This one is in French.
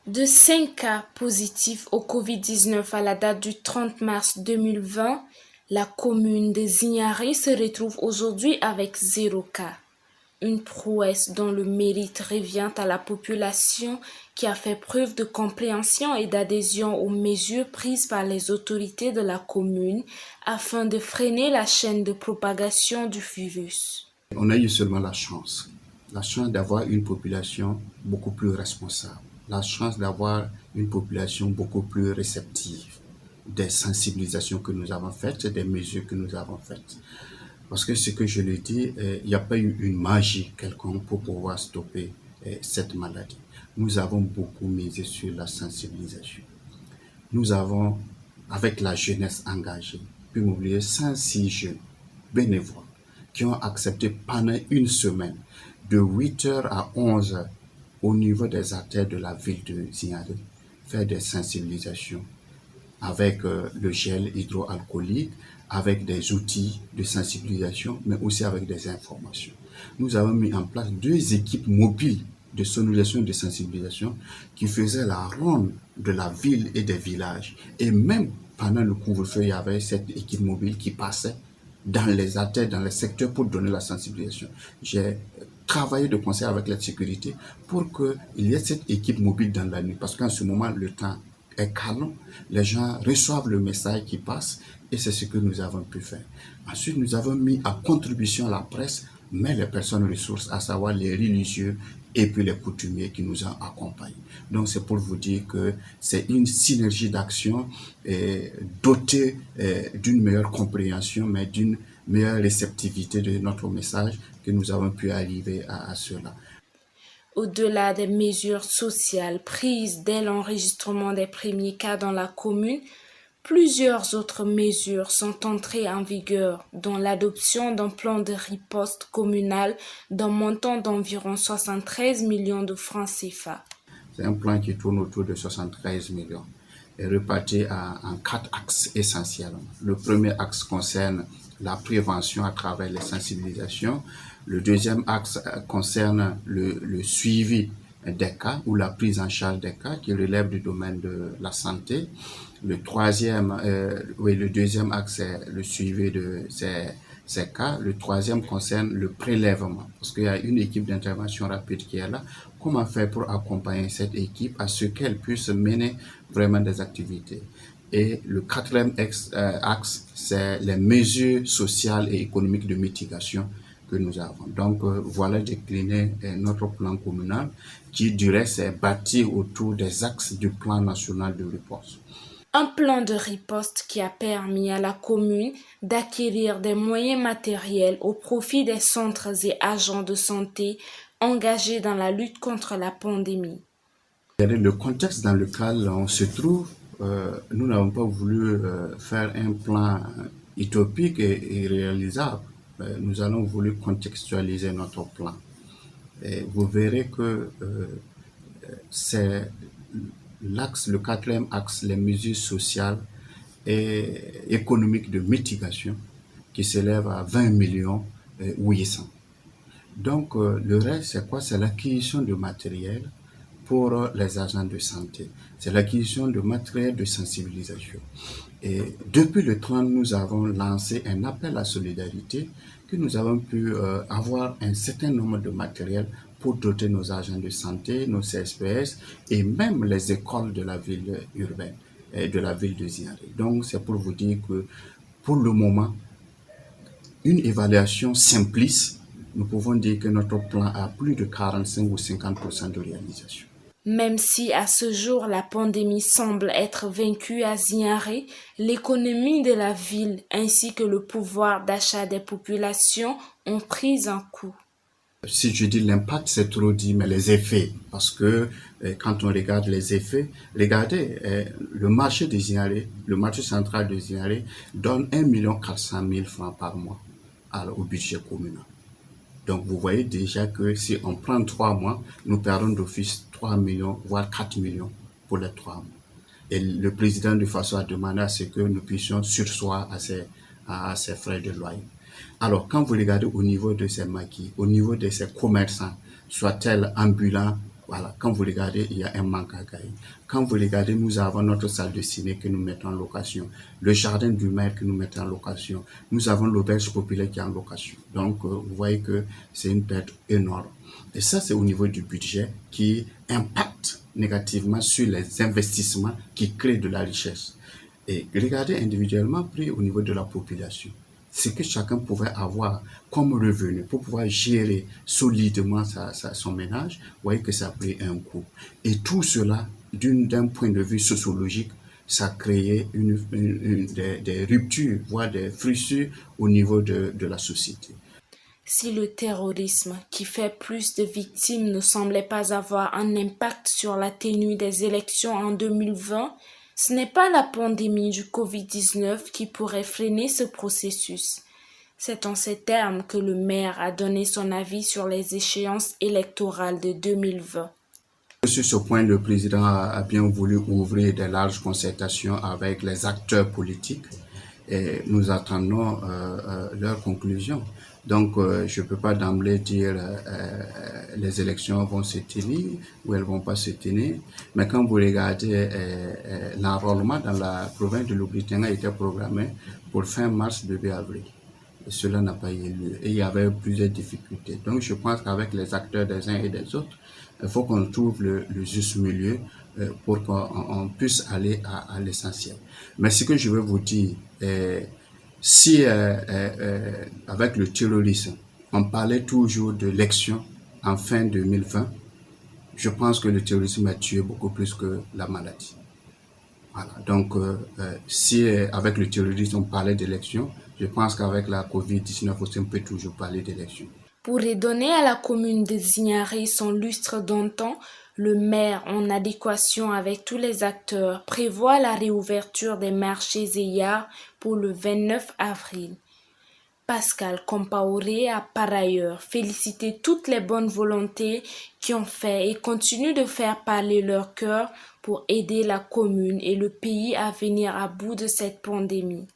De 5 cas positifs au Covid-19 à la date du 30 mars 2020, la commune de Zignaré se retrouve aujourd'hui avec 0 cas. Une prouesse dont le mérite revient à la population qui a fait preuve de compréhension et d'adhésion aux mesures prises par les autorités de la commune afin de freiner la chaîne de propagation du virus. On a eu seulement la chance d'avoir une population beaucoup plus responsable, la chance d'avoir une population beaucoup plus réceptive des sensibilisations que nous avons faites, des mesures que nous avons faites. Parce que ce que je le dis, il n'y a pas eu une magie quelconque pour pouvoir stopper cette maladie. Nous avons beaucoup misé sur la sensibilisation. Nous avons, avec la jeunesse engagée, pu mobiliser 106 jeunes bénévoles qui ont accepté pendant une semaine, de 8h à 11h, au niveau des artères de la ville de Zignaré, faire des sensibilisations avec le gel hydroalcoolique, avec des outils de sensibilisation, mais aussi avec des informations. Nous avons mis en place 2 équipes mobiles de sonorisation et de sensibilisation qui faisaient la ronde de la ville et des villages. Et même pendant le couvre-feu, il y avait cette équipe mobile qui passait dans les artères, dans les secteurs pour donner la sensibilisation. J'ai travaillé de concert avec la sécurité pour qu'il y ait cette équipe mobile dans la nuit, parce qu'en ce moment, le temps est calme, les gens reçoivent le message qui passe et c'est ce que nous avons pu faire. Ensuite, nous avons mis à contribution la presse, mais les personnes ressources, à savoir les religieux et puis les coutumiers qui nous ont accompagnés. Donc c'est pour vous dire que c'est une synergie d'action dotée d'une meilleure compréhension, mais d'une meilleure réceptivité de notre message que nous avons pu arriver à cela. Au-delà des mesures sociales prises dès l'enregistrement des premiers cas dans la commune, plusieurs autres mesures sont entrées en vigueur, dont l'adoption d'un plan de riposte communal d'un montant d'environ 73 millions de francs CFA. C'est un plan qui tourne autour de 73 millions et réparti en 4 axes essentiels. Le premier axe concerne la prévention à travers les sensibilisations. Le deuxième axe concerne le suivi des cas ou la prise en charge des cas qui relèvent du domaine de la santé. Le deuxième axe est le suivi de ces cas. Le troisième concerne le prélèvement, parce qu'il y a une équipe d'intervention rapide qui est là. Comment faire pour accompagner cette équipe à ce qu'elle puisse mener vraiment des activités? Et le quatrième axe, c'est les mesures sociales et économiques de mitigation que nous avons. Donc, voilà décliné notre plan communal qui, du reste, est bâti autour des axes du plan national de riposte. Un plan de riposte qui a permis à la commune d'acquérir des moyens matériels au profit des centres et agents de santé engagés dans la lutte contre la pandémie. Le contexte dans lequel on se trouve, nous n'avons pas voulu faire un plan utopique et irréalisable. Nous avons voulu contextualiser notre plan. Et vous verrez que c'est le quatrième axe, les mesures sociales et économiques de mitigation qui s'élève à 20 millions 800. Donc le reste, c'est quoi? C'est l'acquisition de matériel pour les agents de santé. C'est l'acquisition de matériel de sensibilisation. Et depuis le 30, nous avons lancé un appel à solidarité que nous avons pu avoir un certain nombre de matériel pour doter nos agents de santé, nos CSPS et même les écoles de la ville urbaine et de la ville de Zignaré. Donc c'est pour vous dire que pour le moment, une évaluation simpliste, nous pouvons dire que notre plan a plus de 45 ou 50% de réalisation. Même si à ce jour la pandémie semble être vaincue à Zignaré, l'économie de la ville ainsi que le pouvoir d'achat des populations ont pris un coup. Si je dis l'impact, c'est trop dit, mais les effets, parce que quand on regarde les effets, regardez, le marché de Zignaré, le marché central de Zignaré donne 1 400 000 francs par mois au budget communal. Donc vous voyez déjà que si on prend 3 mois, nous perdons d'office 3 millions, voire 4 millions pour les 3 mois. Et le président de façon a demandé à ce que nous puissions surseoir à ces frais de loyer. Alors, quand vous regardez au niveau de ces maquis, au niveau de ces commerçants, soit-ils ambulants Voilà, quand vous regardez, il y a un manque à gagner. Quand vous regardez, nous avons notre salle de ciné que nous mettons en location, le jardin du maire que nous mettons en location, nous avons l'auberge populaire qui est en location. Donc, vous voyez que c'est une perte énorme. Et ça, c'est au niveau du budget qui impacte négativement sur les investissements qui créent de la richesse. Et regardez individuellement, pris au niveau de la population, ce que chacun pouvait avoir comme revenu pour pouvoir gérer solidement son ménage, vous voyez que ça a pris un coup. Et tout cela, d'un point de vue sociologique, ça a créé des ruptures, voire des frissures au niveau de la société. Si le terrorisme, qui fait plus de victimes, ne semblait pas avoir un impact sur la tenue des élections en 2020, ce n'est pas la pandémie du Covid-19 qui pourrait freiner ce processus. C'est en ces termes que le maire a donné son avis sur les échéances électorales de 2020. Sur ce point, le président a bien voulu ouvrir de larges concertations avec les acteurs politiques et nous attendons leurs conclusions. Donc, je ne peux pas d'emblée dire les élections vont se tenir ou elles vont pas se tenir. Mais quand vous regardez l'enrôlement dans la province de Louisiane a été programmé pour fin mars, début avril. Et cela n'a pas eu lieu. Et il y avait plusieurs difficultés. Donc, je pense qu'avec les acteurs des uns et des autres, il faut qu'on trouve le juste milieu pour qu'on puisse aller à l'essentiel. Mais ce que je veux vous dire, si avec le terrorisme, on parlait toujours de l'élection en fin 2020, je pense que le terrorisme a tué beaucoup plus que la maladie. Voilà. Donc, si avec le terrorisme on parlait d'élection, je pense qu'avec la Covid-19 aussi on peut toujours parler d'élection. Pour redonner à la commune de Zignari son lustre d'antan, le maire, en adéquation avec tous les acteurs, prévoit la réouverture des marchés et yards pour le 29 avril. Pascal Compaoré a par ailleurs félicité toutes les bonnes volontés qui ont fait et continuent de faire parler leur cœur pour aider la commune et le pays à venir à bout de cette pandémie.